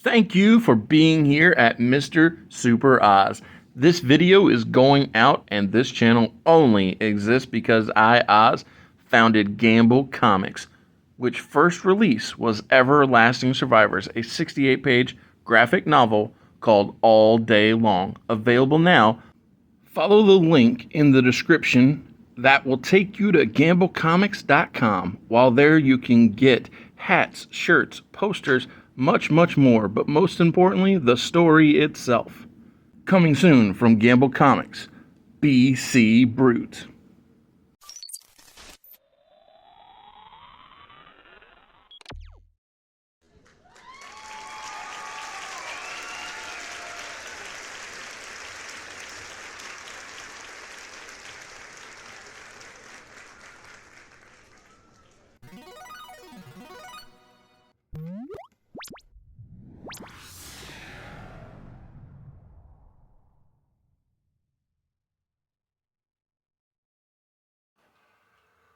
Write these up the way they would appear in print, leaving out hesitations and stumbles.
Thank you for being here at Mr. Super Oz. This video is going out, and this channel only exists because I, Oz, founded Gamble Comics, which first release was Everlasting Survivors, a 68-page graphic novel called All Day Long. Available now. Follow the link in the description that will take you to gamblecomics.com. While there, you can get hats, shirts, posters, much more, but most importantly, the story itself. Coming soon from Gamble Comics, BC Brute.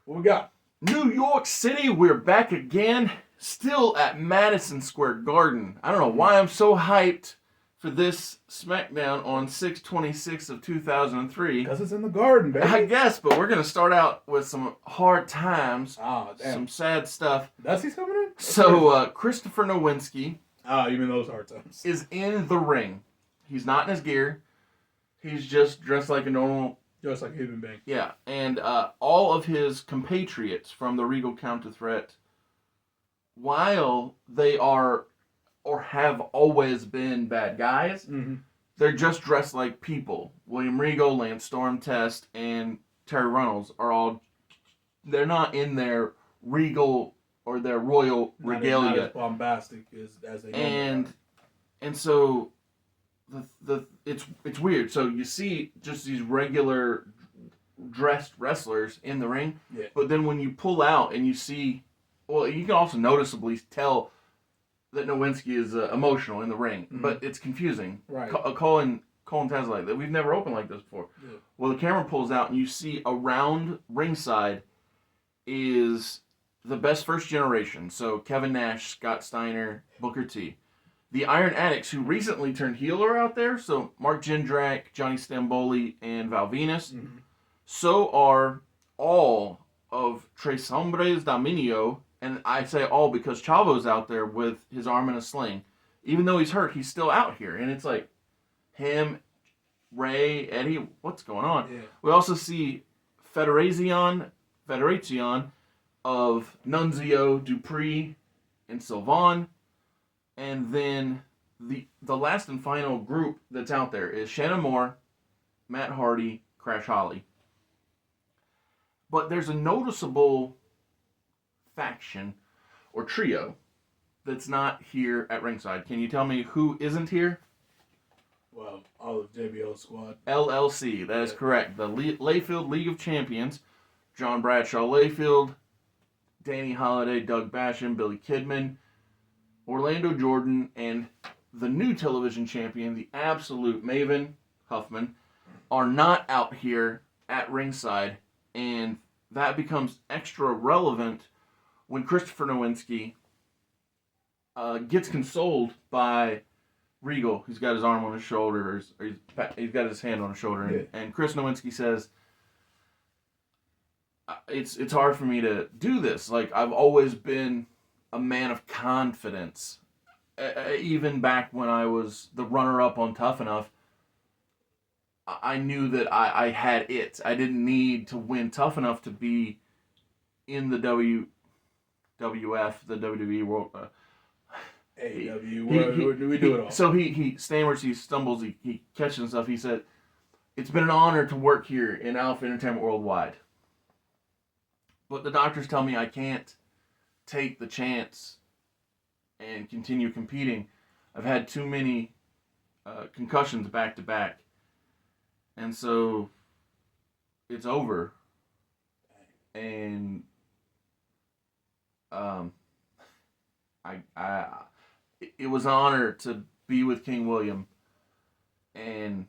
What we got? New York City, we're back again, still at Madison Square Garden. I don't know why I'm so hyped for this Smackdown on 6/26 of 2003. Because it's in the garden, baby. I guess, but we're going to start out with some hard times, Oh, damn. some sad stuff. Does he coming in? So, Christopher Nowinski Oh, you mean those hard times. is in the ring. He's not in his gear. He's just dressed like a normal... Just like Hidden Bank. Yeah, and all of his compatriots from the Regal Counter Threat, while they are or have always been bad guys, they're just dressed like people. William Regal, Lance Storm Test, and Terry Runnels are all... They're not in their regal or their royal regalia. Not as bombastic as they normally are. And so... it's weird. So you see just these regular dressed wrestlers in the ring, but then when you pull out and you see, well, you can also noticeably tell that Nowinski is emotional in the ring, but it's confusing. Right. Colin tells like that we've never opened like this before. Yeah. Well, the camera pulls out and you see around ringside is the best first generation. So Kevin Nash, Scott Steiner, Booker T. The Iron Addicts, who recently turned heel, are out there. So Mark Jindrak, Johnny Stamboli, and Val Venus. So are all of Tres Hombres Dominio. And I say all because Chavo's out there with his arm in a sling. Even though he's hurt, he's still out here. And it's like him, Ray, Eddie, what's going on? Yeah. We also see Federazion of Nunzio, Dupree, and Sylvan. And then the last and final group that's out there is Shannon Moore, Matt Hardy, Crash Holly. But there's a noticeable faction or trio that's not here at ringside. Can you tell me who isn't here? Well, all of JBL's squad. LLC, that is correct. The Layfield League of Champions, John Bradshaw Layfield, Danny Holiday, Doug Basham, Billy Kidman, Orlando Jordan, and the new television champion, the absolute Maven Huffman, are not out here at ringside, and that becomes extra relevant when Christopher Nowinski gets consoled by Regal. He's got his arm on his shoulder, or he's got his hand on his shoulder, and Chris Nowinski says, it's hard for me to do this. Like, I've always been a man of confidence. Even back when I was the runner-up on Tough Enough, I knew that I had it. I didn't need to win Tough Enough to be in the WWF, the WWE World... AEW, we do it all. So he stammers, he stumbles, he catches himself. He said, "It's been an honor to work here in Alpha Entertainment Worldwide. But the doctors tell me I can't take the chance and continue competing. I've had too many concussions back to back, and so it's over." And it was an honor to be with King William, and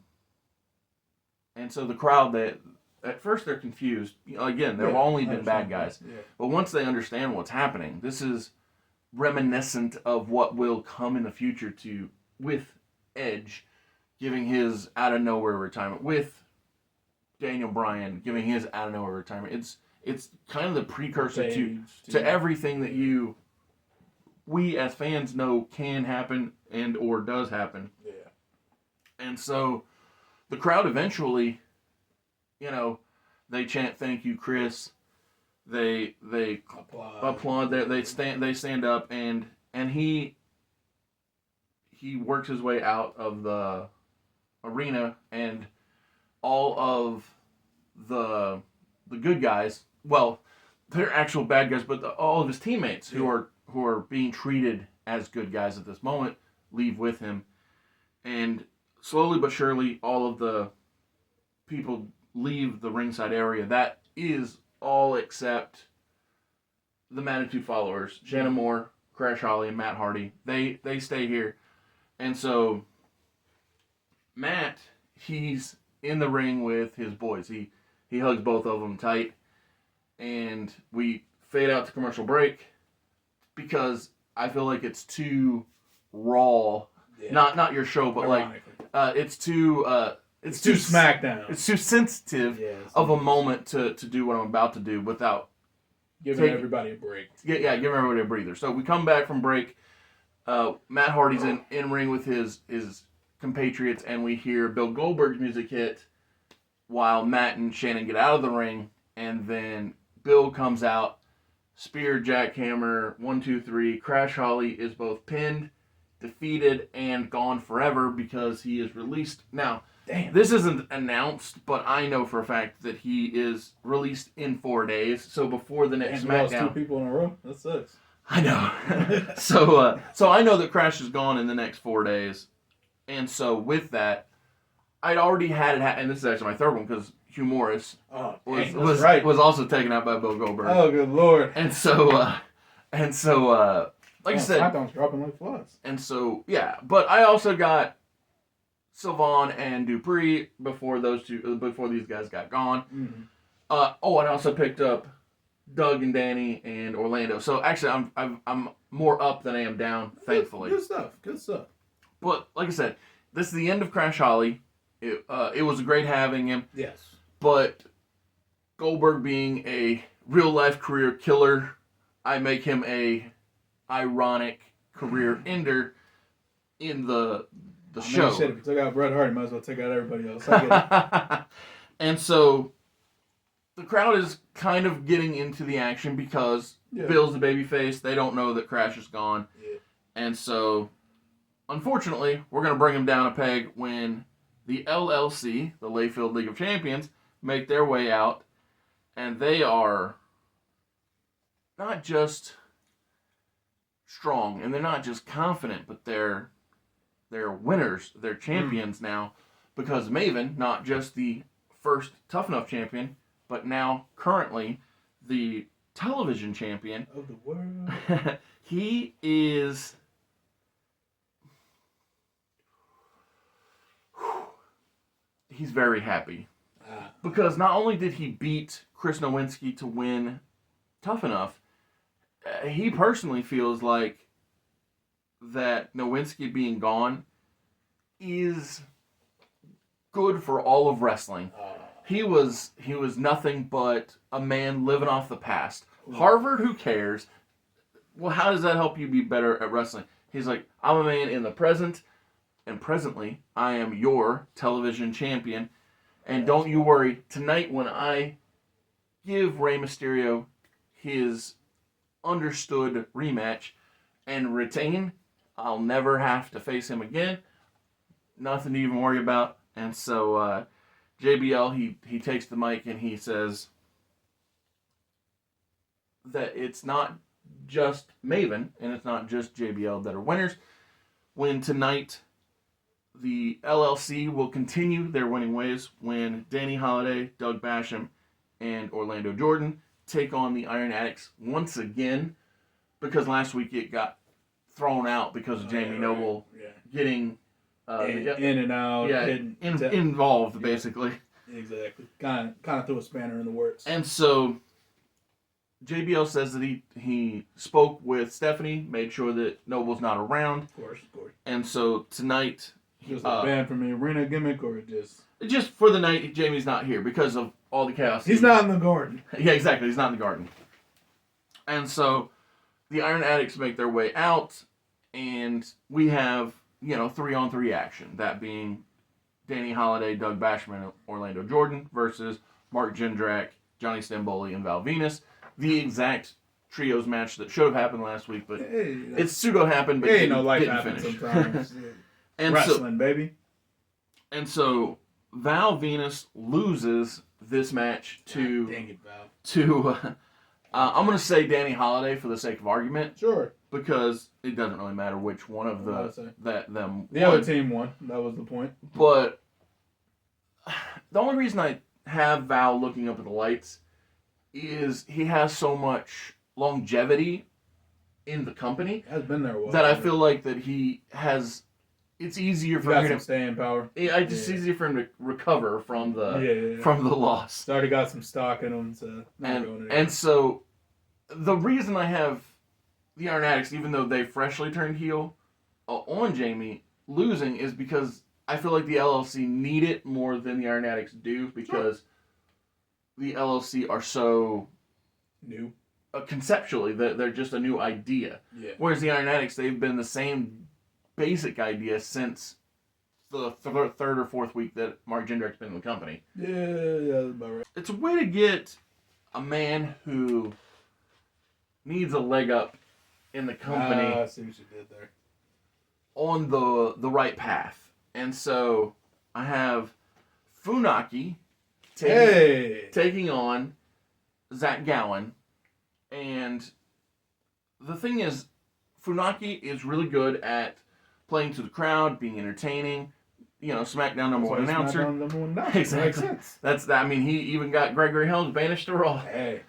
so the crowd, that at first they're confused. Again, they've only been bad guys, but once they understand what's happening, this is reminiscent of what will come in the future with Edge giving his out of nowhere retirement, with Daniel Bryan giving his out of nowhere retirement. It's kind of the precursor to everything that we as fans know can happen and or does happen. Yeah. And so the crowd eventually, they chant "Thank you, Chris." They applaud. They stand up, and he works his way out of the arena, and all of the good guys, well, they're actual bad guys, but all of his teammates who are being treated as good guys at this moment leave with him, and slowly but surely, all of the people leave the ringside area. That is all except the Manitou followers, Shannon Moore, Crash Holly, and Matt Hardy. They stay here. And so Matt, he's in the ring with his boys. He hugs both of them tight. And we fade out to commercial break because I feel like it's too raw. Yeah. Not your show, but it's too Smackdown. It's too sensitive of a moment to do what I'm about to do without giving everybody a break. Yeah, giving everybody a breather. So we come back from break. Matt Hardy's in ring with his compatriots, and we hear Bill Goldberg's music hit while Matt and Shannon get out of the ring, and then Bill comes out, spear, jackhammer, 1, 2, 3. Crash Holly is both pinned, defeated, and gone forever because he is released. Now, this isn't announced, but I know for a fact that he is released in 4 days. So before the next SmackDown, 2 people in a row. That sucks. I know. So I know that Crash is gone in the next 4 days, and so with that, I'd already had it. And this is actually my third one because Hugh Morris was also taken out by Bill Goldberg. Oh, good lord! And so like I said, SmackDown's dropping like flies. And so but I also got Sylvain and Dupree before these guys got gone. Mm-hmm. And I also picked up Doug and Danny and Orlando. So actually, I'm more up than I am down. Thankfully, good stuff. But like I said, this is the end of Crash Holly. It was great having him. Yes. But Goldberg being a real life career killer, I make him a ironic career ender in the show. You said if you took out Bret Hart, you might as well take out everybody else. I get it. And so the crowd is kind of getting into the action because Bill's the babyface. They don't know that Crash is gone. Yeah. And so, unfortunately, we're going to bring him down a peg when the LLC, the Layfield League of Champions, make their way out. And they are not just strong, and they're not just confident, but they're winners. They're champions now, because Maven, not just the first Tough Enough champion, but now currently the television champion of the world. He is he's very happy because not only did he beat Chris Nowinski to win Tough Enough, he personally feels like that Nowinski being gone is good for all of wrestling. He was nothing but a man living off the past. Harvard, who cares? Well, how does that help you be better at wrestling? He's like, I'm a man in the present, and presently, I am your television champion. And don't you worry, tonight when I give Rey Mysterio his understood rematch and retain, I'll never have to face him again. Nothing to even worry about. And so JBL, he takes the mic and he says that it's not just Maven and it's not just JBL that are winners. When tonight the LLC will continue their winning ways when Danny Holiday, Doug Basham, and Orlando Jordan take on the Iron Addicts once again, because last week it got thrown out because of Jamie Noble getting in and out, involved, basically. Exactly. Kind of threw a spanner in the works. And so JBL says that he spoke with Stephanie, made sure that Noble's not around. Of course. And so tonight, Just a ban from the arena gimmick, or just for the night, Jamie's not here because of all the chaos. He's not in the garden. Yeah, exactly. He's not in the garden. And so the Iron Addicts make their way out, and we have, 3-on-3 action. That being Danny Holiday, Doug Bashman, Orlando Jordan versus Mark Jindrak, Johnny Stamboli, and Val Venus. The exact trios match that should have happened last week, but it's pseudo happened, but didn't finish. Sometimes. And wrestling, baby. And so Val Venus loses this match to dang it, Val. I'm going to say Danny Holiday for the sake of argument. Sure. Because it doesn't really matter which one of them the other team won. That was the point. But the only reason I have Val looking up at the lights is he has so much longevity in the company. Has been there a while. That I feel like that he has. It's easier for him to staying power. It's easier for him to recover from the from the loss. He's already got some stock in him, so and so the reason I have the Iron Addicts, even though they freshly turned heel on Jamie, losing is because I feel like the LLC need it more than the Iron Addicts do, because the LLC are so new. Conceptually, they're just a new idea. Yeah. Whereas the Iron Addicts, they've been the same basic idea since the third or fourth week that Mark Jindrak's been in the company. Yeah, that's about right. It's a way to get a man who needs a leg up in the company. I see what you did there. On the right path. And so I have Funaki taking on Zach Gowen. And the thing is, Funaki is really good at playing to the crowd, being entertaining. Smackdown number one announcer. Exactly. That's that. I mean, he even got Gregory Helms banished to Raw. Hey.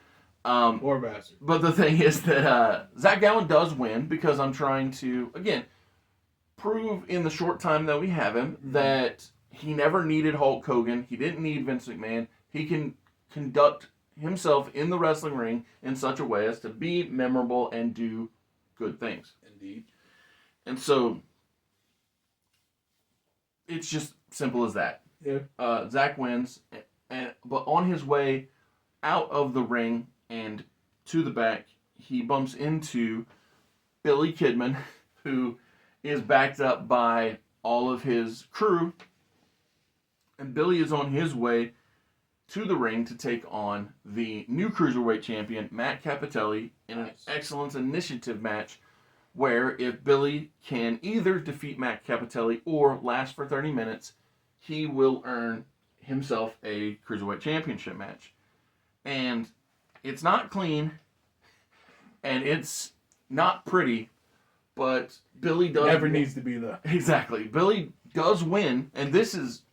Poor bastard. But the thing is that Zach Gowen does win because I'm trying to, again, prove in the short time that we have him that he never needed Hulk Hogan. He didn't need Vince McMahon. He can conduct himself in the wrestling ring in such a way as to be memorable and do good things. Indeed. And so it's just simple as that. Yeah. Zach wins, but on his way out of the ring and to the back, he bumps into Billy Kidman, who is backed up by all of his crew. And Billy is on his way to the ring to take on the new Cruiserweight champion, Matt Cappotelli, in an Excellence Initiative match where if Billy can either defeat Matt Cappotelli or last for 30 minutes, he will earn himself a Cruiserweight Championship match. And it's not clean, and it's not pretty, but Billy does... Never needs to be there. Exactly. Billy does win, and this is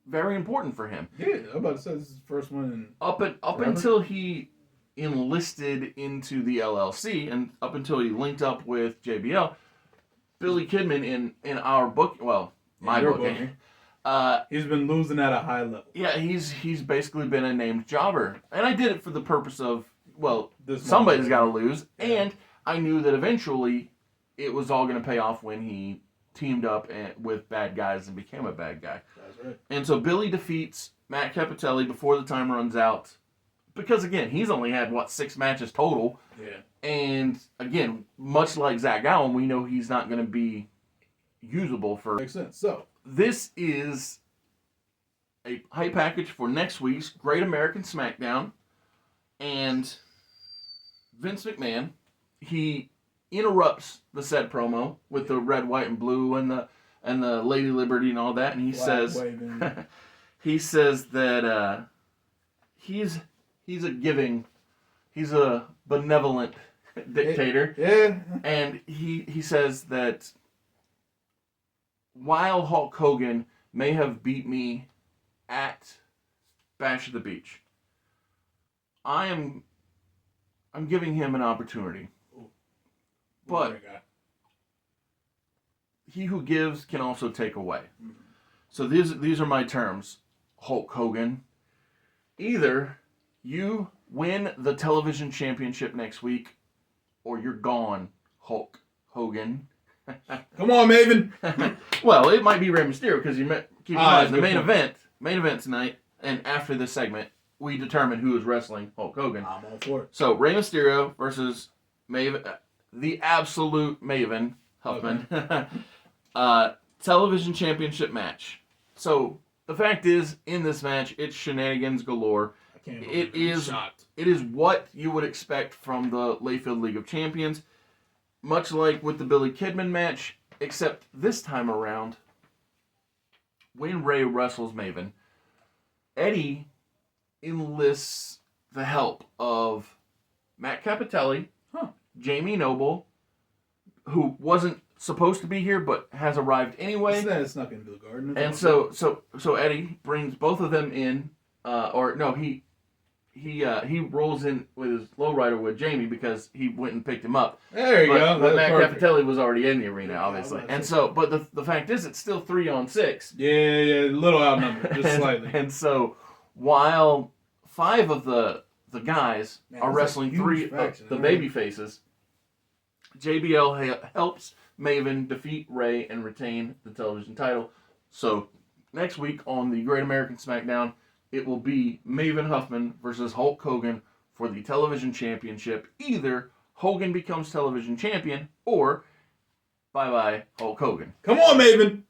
very important for him. Yeah, I'm about to say this is his first one up until he enlisted into the LLC, and up until he linked up with JBL, Billy Kidman in our book, well, my booking, he's been losing at a high level. Yeah, he's basically been a named jobber, and I did it for the purpose of, well, this somebody's got to lose, and I knew that eventually it was all going to pay off when he teamed up with bad guys and became a bad guy. That's right. And so Billy defeats Matt Cappotelli before the time runs out. Because, again, he's only had, 6 matches total. Yeah. And, again, much like Zach Gowen, we know he's not going to be usable for... Makes sense. So, this is a hype package for next week's Great American Smackdown. And Vince McMahon, he interrupts the said promo with the red, white, and blue and the Lady Liberty and all that. And he says... he says that he's a benevolent dictator. Yeah. And he says that while Hulk Hogan may have beat me at Bash at the Beach, I'm giving him an opportunity. But he who gives can also take away. Mm-hmm. So these are my terms, Hulk Hogan. Either you win the television championship next week, or you're gone, Hulk Hogan. Come on, Maven. Well, it might be Rey Mysterio because keep in mind the main point. event tonight, and after this segment, we determine who is wrestling Hulk Hogan. I'm all for it. So Rey Mysterio versus Maven, the absolute Maven Huffman, television championship match. So the fact is, in this match, it's shenanigans galore. I can't believe I'm shocked. It is what you would expect from the Layfield League of Champions. Much like with the Billy Kidman match, except this time around, when Ray wrestles Maven, Eddie enlists the help of Matt Cappotelli, Jamie Noble, who wasn't supposed to be here but has arrived anyway. It's not into the garden. And so Eddie brings both of them in, he rolls in with his lowrider with Jamie because he went and picked him up. There you go. But Matt Cappotelli was already in the arena, obviously. And so, but the fact is, it's still 3-on-6. Yeah, a little outnumbered, just slightly. And so, while 5 of the guys are wrestling 3 of the baby faces, JBL helps Maven defeat Ray and retain the television title. So, next week on the Great American Smackdown, it will be Maven Huffman versus Hulk Hogan for the television championship. Either Hogan becomes television champion or bye-bye Hulk Hogan. Come on, Maven.